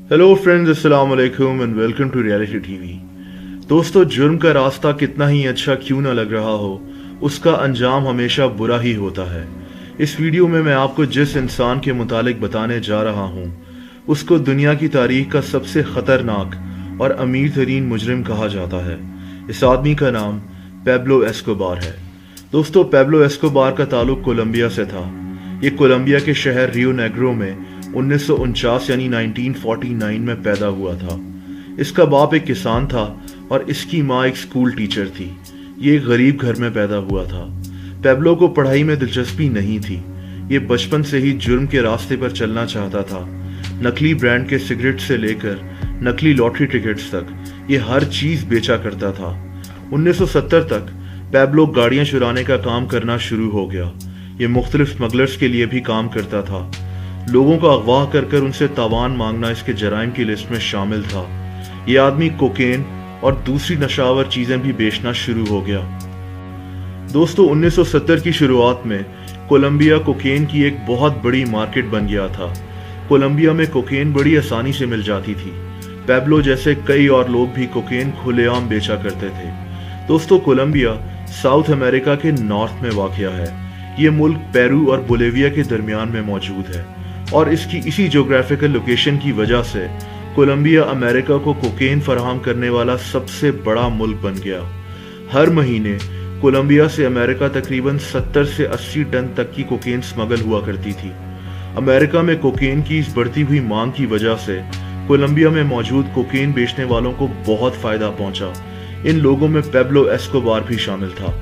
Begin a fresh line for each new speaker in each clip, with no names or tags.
Hello friends, अस्सलाम वालेकुम and welcome to reality TV. दोस्तों, जुर्म का रास्ता कितना ही अच्छा क्यों ना लग रहा हो, उसका अंजाम हमेशा बुरा ही होता है। इस वीडियो में मैं आपको जिस इंसान के मुतालिक बताने जा रहा हूँ, उसको दुनिया की तारीख का सबसे खतरनाक और अमीर तरीन मुजरिम कहा जाता है। इस आदमी का नाम पेब्लो एस्कोबार है। दोस्तों, पेब्लो एस्कोबार का ताल्लुक कोलंबिया से था। ये कोलंबिया के शहर रियो नेग्रो में 1949 यानी 1949 में पैदा हुआ था। इसका बाप एक किसान था और इसकी माँ एक स्कूल टीचर थी। ये एक गरीब घर में पैदा हुआ था। पेब्लो को पढ़ाई में दिलचस्पी नहीं थी। ये बचपन से ही जुर्म के रास्ते पर चलना चाहता था। नकली ब्रांड के सिगरेट से लेकर नकली लॉटरी टिकट्स तक ये हर चीज बेचा करता था। 1970 तक पेब्लो गाड़ियां चुराने का काम करना शुरू हो गया। ये मुख्तलिफ स्मगलर्स के लिए भी काम करता था। लोगों को अगवा कर उनसे तावान मांगना इसके जराइम की लिस्ट में शामिल था। ये आदमी कोकेन और दूसरी नशावर चीजें भी बेचना शुरू हो गया। दोस्तों, 1970 की शुरुआत में कोलंबिया कोकेन की एक बहुत बड़ी मार्केट बन गया था। कोलंबिया में कोकेन बड़ी आसानी से मिल जाती थी। पेब्लो जैसे कई और लोग भी कोकेन खुलेआम बेचा करते थे। दोस्तों, कोलंबिया साउथ अमेरिका के नॉर्थ में वाक़या है। ये मुल्क पेरू और बोलिविया के दरमियान में मौजूद है और इसकी इसी ज्योग्राफिकल लोकेशन की वजह से कोलंबिया अमेरिका को कोकेन फराहम करने वाला सबसे बड़ा मुल्क बन गया। हर महीने कोलंबिया से अमेरिका तकरीबन 70 से 80 टन तक की कोकेन स्मगल हुआ करती थी। अमेरिका में कोकेन की इस बढ़ती हुई मांग की वजह से कोलंबिया में मौजूद कोकेन बेचने वालों को बहुत फायदा पहुंचा। इन लोगों में पेब्लो एस्कोबार भी शामिल था।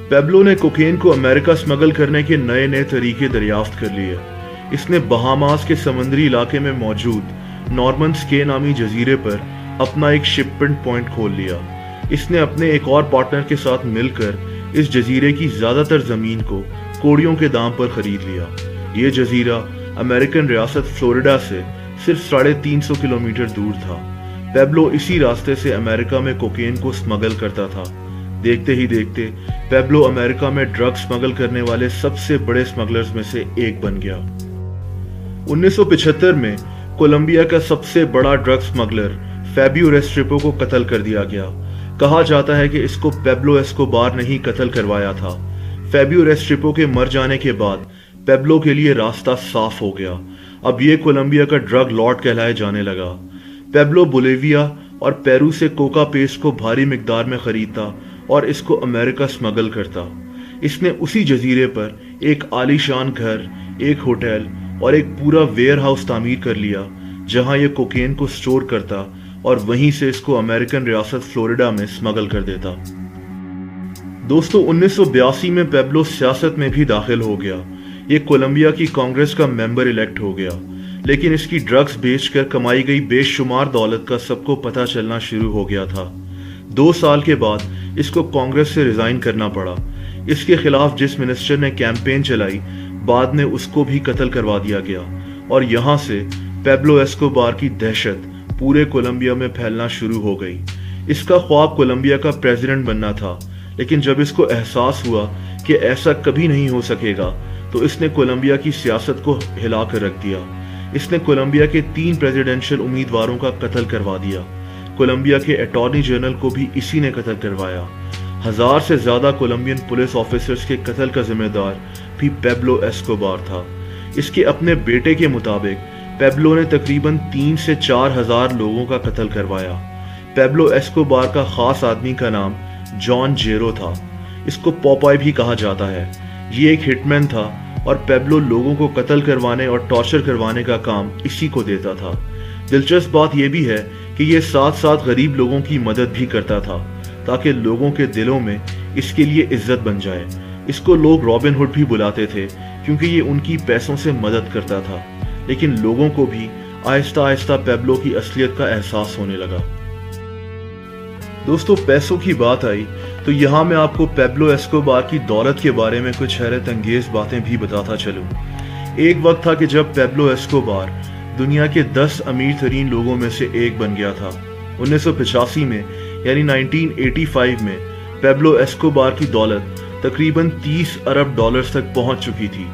पेब्लो ने कोकेन को अमेरिका स्मगल करने के नए नए तरीके दरियाफ्त कर लिए। इसने बहामास के समुद्री इलाके में मौजूद नॉर्मन्स के नामी जजीरे पर अपना एक शिपमेंट पॉइंट खोल लिया। इसने अपने एक और पार्टनर के साथ मिलकर इस जजीरे की ज्यादातर जमीन को कोड़ियों के दाम पर खरीद लिया। ये जजीरा अमेरिकन रियासत फ्लोरिडा से सिर्फ 350 किलोमीटर दूर था। पेब्लो इसी रास्ते से अमेरिका में कोकेन को स्मगल करता था। देखते ही देखते पेब्लो अमेरिका में ड्रग स्मगल करने वाले सबसे बड़े स्मगलर्स में से एक बन गया। 1975 में कोलंबिया का सबसे बड़ा ड्रग स्मगलर फैबियो रेस्ट्रेपो को कत्ल कर दिया गया। कहा जाता है कि इसको पेब्लो एस्कोबार ने ही कत्ल करवाया था। फैबियो रेस्ट्रेपो के मर जाने के बाद पेब्लो के लिए रास्ता साफ हो गया। अब ये कोलंबिया का ड्रग लॉर्ड कहलाए जाने लगा। पेब्लो बोलिविया और पेरू से कोका पेस्ट को भारी मिकदार में खरीदता और इसको अमेरिका स्मगल करता। इसने उसी जजीरे पर एक आलीशान घर, एक होटल और एक पूरा वेयर हाउस तामीर कर लिया, जहां ये कोकेन को स्टोर करता और वहीं से इसको अमेरिकन रियासत फ्लोरिडा में स्मगल कर देता। दोस्तों, 1982 में पेब्लो सियासत में भी दाखिल हो गया। ये कोलंबिया की कांग्रेस का मेंबर इलेक्ट हो गया, लेकिन इसकी ड्रग्स बेचकर कमाई गई बेशुमार दौलत का सबको पता चलना शुरू हो गया था। 2 साल के बाद इसको कांग्रेस से रिजाइन करना पड़ा। इसके खिलाफ जिस मिनिस्टर ने कैंपेन चलाई, बाद में उसको भी कत्ल करवा दिया गया और यहाँ से पेब्लो एस्कोबार की दहशत पूरे कोलंबिया में फैलना शुरू हो गई। इसका ख्वाब कोलंबिया का प्रेसिडेंट बनना था, लेकिन जब इसको एहसास हुआ कि ऐसा कभी नहीं हो सकेगा, तो इसने कोलंबिया की सियासत को हिला कर रख दिया। इसने कोलंबिया के 3 प्रेसिडेंशियल उम्मीदवारों का कत्ल करवा दिया। कोलंबिया के अटॉर्नी जनरल को भी इसी ने कत्ल करवाया। 1000 से ज्यादा कोलंबियन पुलिस ऑफिसर्स के कत्ल का जिम्मेदार भी पेब्लो एस्कोबार था। इसके अपने बेटे के मुताबिक पेब्लो ने तकरीबन 3 से 4 हजार लोगों का कत्ल करवाया। पेब्लो एस्कोबार का खास आदमी का नाम जॉन जेरो था। इसको पॉपाई भी कहा जाता है। ये एक हिटमैन था और पेब्लो लोगों को कत्ल करवाने और टॉर्चर करवाने का काम इसी को देता था। दिलचस्प बात यह भी है कि ये साथ साथ गरीब लोगों की मदद भी करता था, ताकि लोगों के दिलों में इसके लिए इज्जत बन जाए। इसको लोग रॉबिन हुड भी बुलाते थे, क्योंकि ये उनकी पैसों से मदद करता था। लेकिन लोगों को भी आहिस्ता आहिस्ता पेब्लो की असलियत का एहसास होने लगा। दोस्तों, पैसों की बात आई तो यहाँ मैं आपको पेब्लो एस्कोबार की दौलत के बारे में कुछ हैरत अंगेज बातें भी बताता चलूं। एक वक्त था कि जब पेब्लो एस्कोबार दुनिया के 10 अमीर तरीन लोगों में से एक बन गया था। 1985 में यानी 1985 में पेब्लो एस्कोबार की दौलत तकरीबन 30 अरब डॉलर्स तक पहुंच चुकी थी,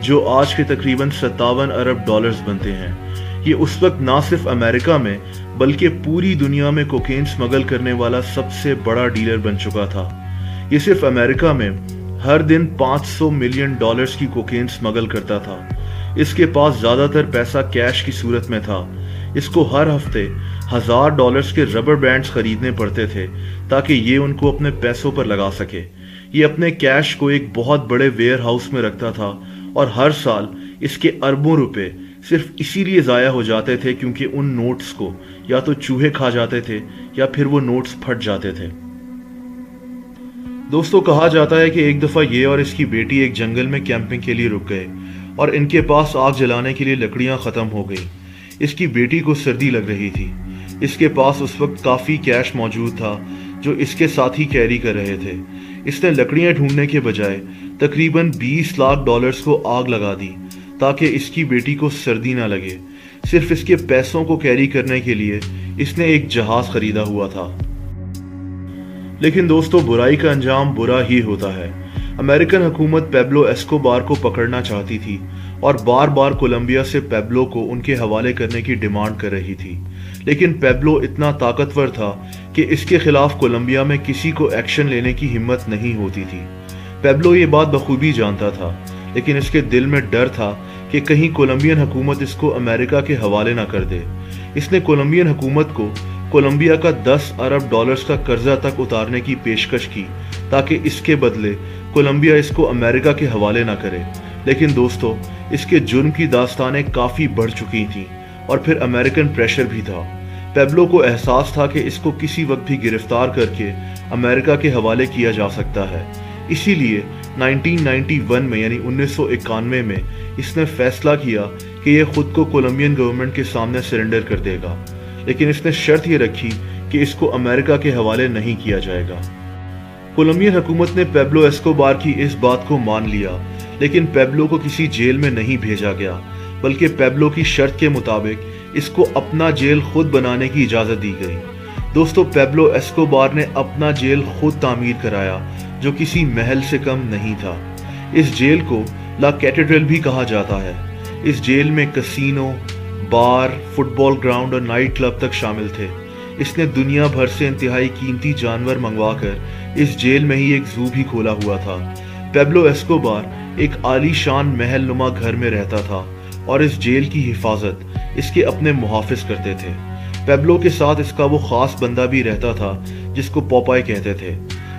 जो आज के तकरीबन 57 अरब डॉलर्स बनते हैं। یہ اس وقت نہ صرف امریکہ میں بلکہ پوری دنیا میں کوکین سمگل کرنے والا سب سے بڑا ڈیلر بن چکا تھا۔ یہ صرف امریکہ میں ہر دن $500 ملین کی کوکین سمگل کرتا تھا۔ اس کے پاس زیادہ تر پیسہ کیش کی صورت میں تھا۔ اس کو ہر ہفتے $1000 کے ربر بینڈز خریدنے پڑتے تھے تاکہ یہ ان کو اپنے پیسوں پر لگا سکے۔ یہ اپنے کیش کو ایک بہت بڑے ویئر ہاؤس میں رکھتا تھا اور ہر سال اس کے اربوں روپے صرف اسی لیے ضائع ہو جاتے تھے کیونکہ ان نوٹس کو یا تو چوہے کھا جاتے تھے یا پھر وہ نوٹس پھٹ جاتے تھے۔ دوستو، کہا جاتا ہے کہ ایک دفعہ یہ اور اس کی بیٹی ایک جنگل میں کیمپنگ کے لیے رک گئے اور ان کے پاس آگ جلانے کے لیے لکڑیاں ختم ہو گئی۔ اس کی بیٹی کو سردی لگ رہی تھی۔ اس کے پاس اس وقت کافی کیش موجود تھا جو اس کے ساتھی کیری کر رہے تھے۔ اس نے لکڑیاں ڈھونڈنے کے بجائے تقریباً $20 لاکھ کو آگ لگا دی تاکہ اس کی بیٹی کو سردی نہ لگے۔ صرف اس کے پیسوں کو کیری کرنے کے لیے اس نے ایک جہاز خریدا ہوا تھا۔ لیکن دوستو، برائی کا انجام برا ہی ہوتا ہے۔ امریکن حکومت پیبلو ایسکوبار کو پکڑنا چاہتی تھی اور بار بار کولمبیا سے پیبلو کو ان کے حوالے کرنے کی ڈیمانڈ کر رہی تھی، لیکن پیبلو اتنا طاقتور تھا کہ اس کے خلاف کولمبیا میں کسی کو ایکشن لینے کی ہمت نہیں ہوتی تھی۔ پیبلو یہ بات بخوبی جانتا تھا، لیکن اس کے دل میں ڈر تھا کہ کہیں کولمبین حکومت اس کو امریکہ کے حوالے نہ کر دے۔ اس نے کولمبین حکومت کو کولمبیا کا $10 ارب کا قرضہ تک اتارنے کی پیشکش کی تاکہ اس کے بدلے کولمبیا اس کو امریکہ کے حوالے نہ کرے۔ لیکن دوستو، اس کے جرم کی داستانیں کافی بڑھ چکی تھیں اور پھر امریکن پریشر بھی تھا۔ پیبلو کو احساس تھا کہ اس کو کسی وقت بھی گرفتار کر کے امریکہ کے حوالے کیا جا سکتا ہے۔ اسی لیے 1991 میں یعنی 1991 میں اس نے فیصلہ کیا کہ یہ خود کو کولمبین گورنمنٹ کے سامنے سرنڈر کر دے گا، لیکن اس نے شرط یہ رکھی کہ اس کو امریکہ کے حوالے نہیں کیا جائے گا۔ کولمبین حکومت نے پیبلو ایسکوبار کی اس بات کو مان لیا، لیکن پیبلو کو کسی جیل میں نہیں بھیجا گیا، بلکہ پیبلو کی شرط کے مطابق اس کو اپنا جیل خود بنانے کی اجازت دی گئی۔ دوستو، پیبلو ایسکوبار نے اپنا جیل خود تعمیر کرایا جو کسی محل سے کم نہیں تھا۔ اس جیل کو لا کیٹیڈرل بھی کہا جاتا ہے۔ اس جیل میں کسینو، بار، فٹ بال گراؤنڈ اور نائٹ کلب تک شامل تھے۔ اس نے دنیا بھر سے انتہائی قیمتی جانور منگوا کر اس جیل میں ہی ایک زو بھی کھولا ہوا تھا۔ پیبلو ایسکوبار ایک عالی شان محل نما گھر میں رہتا تھا اور اس جیل کی حفاظت اس کے اپنے محافظ کرتے تھے۔ پیبلو کے ساتھ اس کا وہ خاص بندہ بھی رہتا تھا جس کو پوپائے کہتے تھے،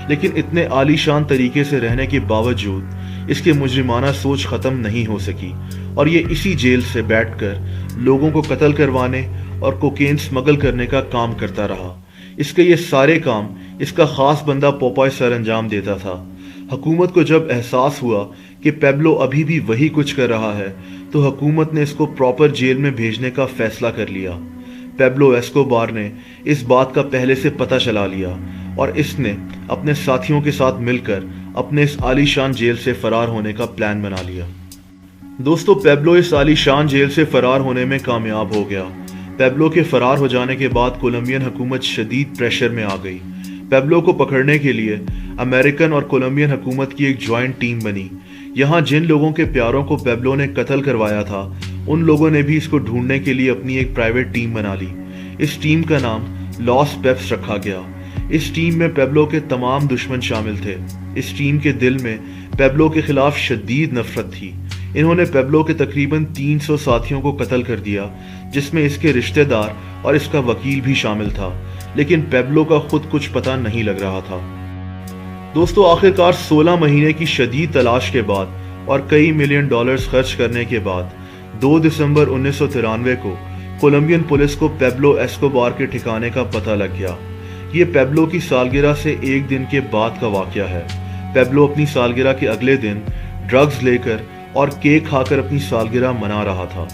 لیکن اتنے عالی شان طریقے سے رہنے کے باوجود اس کے مجرمانہ سوچ ختم نہیں ہو سکی اور یہ اسی جیل سے بیٹھ کر لوگوں کو قتل کروانے اور کوکین سمگل کرنے کا کام کرتا رہا۔ اس کے یہ سارے کام اس کا خاص بندہ پوپائے سر انجام دیتا تھا۔ حکومت کو جب احساس ہوا کہ پیبلو ابھی بھی وہی کچھ کر رہا ہے تو حکومت نے اس کو پراپر جیل میں بھیجنے کا فیصلہ کر لیا۔ پیبلو ایسکوبار نے اس بات کا پہلے سے پتہ چلا لیا اور اس نے اپنے ساتھیوں کے ساتھ مل کر اپنے اس عالی شان جیل سے فرار ہونے کا پلان بنا لیا۔ دوستو، پیبلو اس عالی شان جیل سے فرار ہونے میں کامیاب ہو گیا۔ پیبلو کے فرار ہو جانے کے بعد کولمبین حکومت شدید پریشر میں آ گئی۔ پیبلو کو پکڑنے کے لیے امریکن اور کولمبین حکومت کی ایک جوائنٹ ٹیم بنی۔ یہاں جن لوگوں کے پیاروں کو پیبلو نے قتل کروایا تھا ان لوگوں نے بھی اس کو ڈھونڈنے کے لیے اپنی ایک پرائیویٹ ٹیم بنا لی۔ اس ٹیم کا نام لاس پیپس رکھا گیا۔ اس ٹیم میں پیبلو کے تمام دشمن شامل تھے۔ اس ٹیم کے دل میں پیبلو کے خلاف شدید نفرت تھی۔ انہوں نے پیبلو کے تقریباً 300 ساتھیوں کو قتل کر دیا، جس میں اس کے رشتہ دار اور اس کا وکیل بھی شامل تھا، لیکن پیبلو کا خود کچھ پتہ نہیں لگ رہا تھا۔ دوستو، آخرکار 16 مہینے کی شدید تلاش کے بعد اور کئی $ملین خرچ کرنے کے بعد 2 دسمبر 1993 کو کولمبین پولیس کو پیبلو ایسکوبار کے ٹھکانے کا پتہ لگ گیا۔ یہ پیبلو کی سالگرہ سے ایک دن کے بعد کا واقعہ ہے۔ پیبلو اپنی سالگرہ کے اگلے دن ڈرگز لے کر اور کیک کھا کر اپنی سالگرہ منا رہا تھا،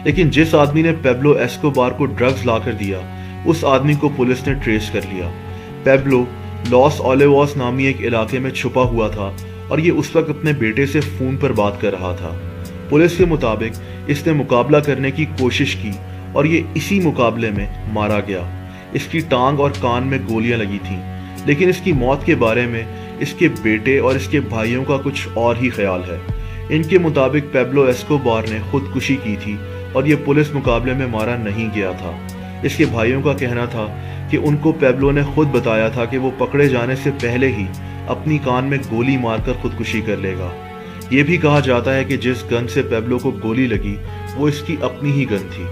لیکن جس آدمی نے پیبلو ایسکوبار کو ڈرگز لا کر دیا اس آدمی کو پولیس نے ٹریس کر لیا۔ پیبلو لاس اولیواس نامی ایک علاقے میں چھپا ہوا تھا اور یہ اس وقت اپنے بیٹے سے فون پر بات کر رہا تھا۔ پولیس کے مطابق اس نے مقابلہ کرنے کی کوشش کی اور یہ اسی مقابلے میں مارا گیا۔ اس کی ٹانگ اور کان میں گولیاں لگی تھیں، لیکن اس کی موت کے بارے میں اس کے بیٹے اور اس کے بھائیوں کا کچھ اور ہی خیال ہے۔ ان کے مطابق پیبلو ایسکوبار نے خودکشی کی تھی اور یہ पुलिस मुकाबले में मारा नहीं गया था। इसके भाइयों का कहना था कि उनको पेब्लो ने खुद बताया था कि वो पकड़े जाने से पहले ही अपनी कान में गोली मारकर खुदकुशी कर लेगा। ये भी कहा जाता है कि जिस गन से पेब्लो को गोली लगी वो इसकी अपनी ही गन थी।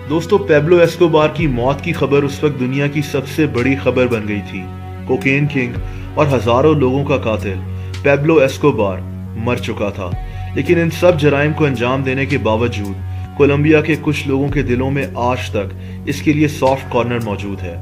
दोस्तों, पेब्लो एस्कोबार की मौत की खबर उस वक्त दुनिया की सबसे बड़ी खबर बन गई थी। कोकेन किंग और हजारों लोगों का कातिल पेब्लो एस्कोबार मर चुका था, लेकिन इन सब जराइम को अंजाम देने के बावजूद कोलंबिया के कुछ लोगों के दिलों में आज तक इसके लिए सॉफ्ट कॉर्नर मौजूद है।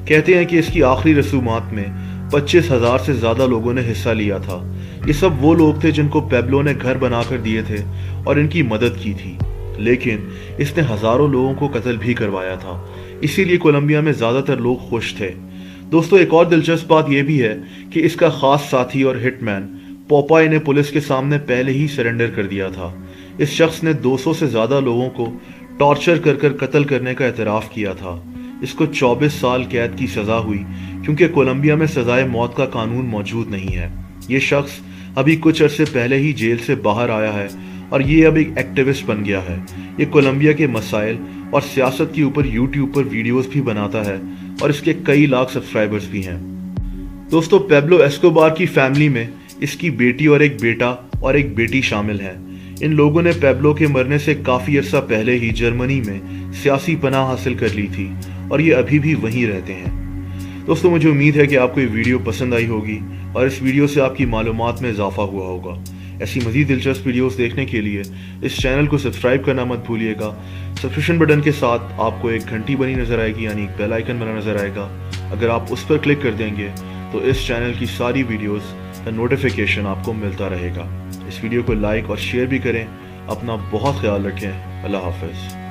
कहते हैं कि इसकी आखिरी रसूमात में 25,000 से ज्यादा लोगों ने हिस्सा लिया था। ये सब वो लोग थे जिनको पेब्लो ने घर बनाकर दिए थे और इनकी मदद की थी, लेकिन इसने हजारों लोगों को कत्ल भी करवाया था। इसीलिए कोलंबिया में ज्यादातर लोग खुश थे। दोस्तों, एक और दिलचस्प बात यह भी है कि इसका खास साथी और हिटमैन पोपाई ने पुलिस के सामने पहले ही सरेंडर कर दिया था। इस शख्स ने 200 से ज्यादा लोगों को टॉर्चर कर कत्ल करने का एतराफ़ किया था। इसको 24 साल कैद की सजा हुई क्योंकि कोलंबिया में सजाए मौत का कानून मौजूद नहीं है। ये शख्स अभी कुछ अरसे पहले ही जेल से बाहर आया है और ये अब एक एक्टिविस्ट बन गया है। ये कोलंबिया के मसाइल और सियासत के ऊपर यूट्यूब पर वीडियोस भी बनाता है और इसके कई लाख सब्सक्राइबर्स भी हैं। दोस्तों, पेब्लो एस्कोबार की फैमिली में इसकी बेटी और एक बेटा और एक बेटी शामिल है। इन लोगों ने पेब्लो के मरने से काफ़ी अरसा पहले ही जर्मनी में सियासी पनाह हासिल कर ली थी और ये अभी भी वहीं रहते हैं। दोस्तों, मुझे उम्मीद है कि आपको ये वीडियो पसंद आई होगी और इस वीडियो से आपकी मालूमात में इजाफा हुआ होगा। ऐसी मज़ीद दिलचस्प वीडियोस देखने के लिए इस चैनल को सब्सक्राइब करना मत भूलिएगा। सब्सक्रिप्शन बटन के साथ आपको एक घंटी बनी नज़र आएगी, यानी एक बेल आइकन बना नज़र आएगा। अगर आप उस पर क्लिक कर देंगे तो इस चैनल की सारी वीडियोस का नोटिफिकेशन आपको मिलता रहेगा। इस वीडियो को लाइक और शेयर भी करें। अपना बहुत ख्याल रखें। अल्लाह हाफ़िज़।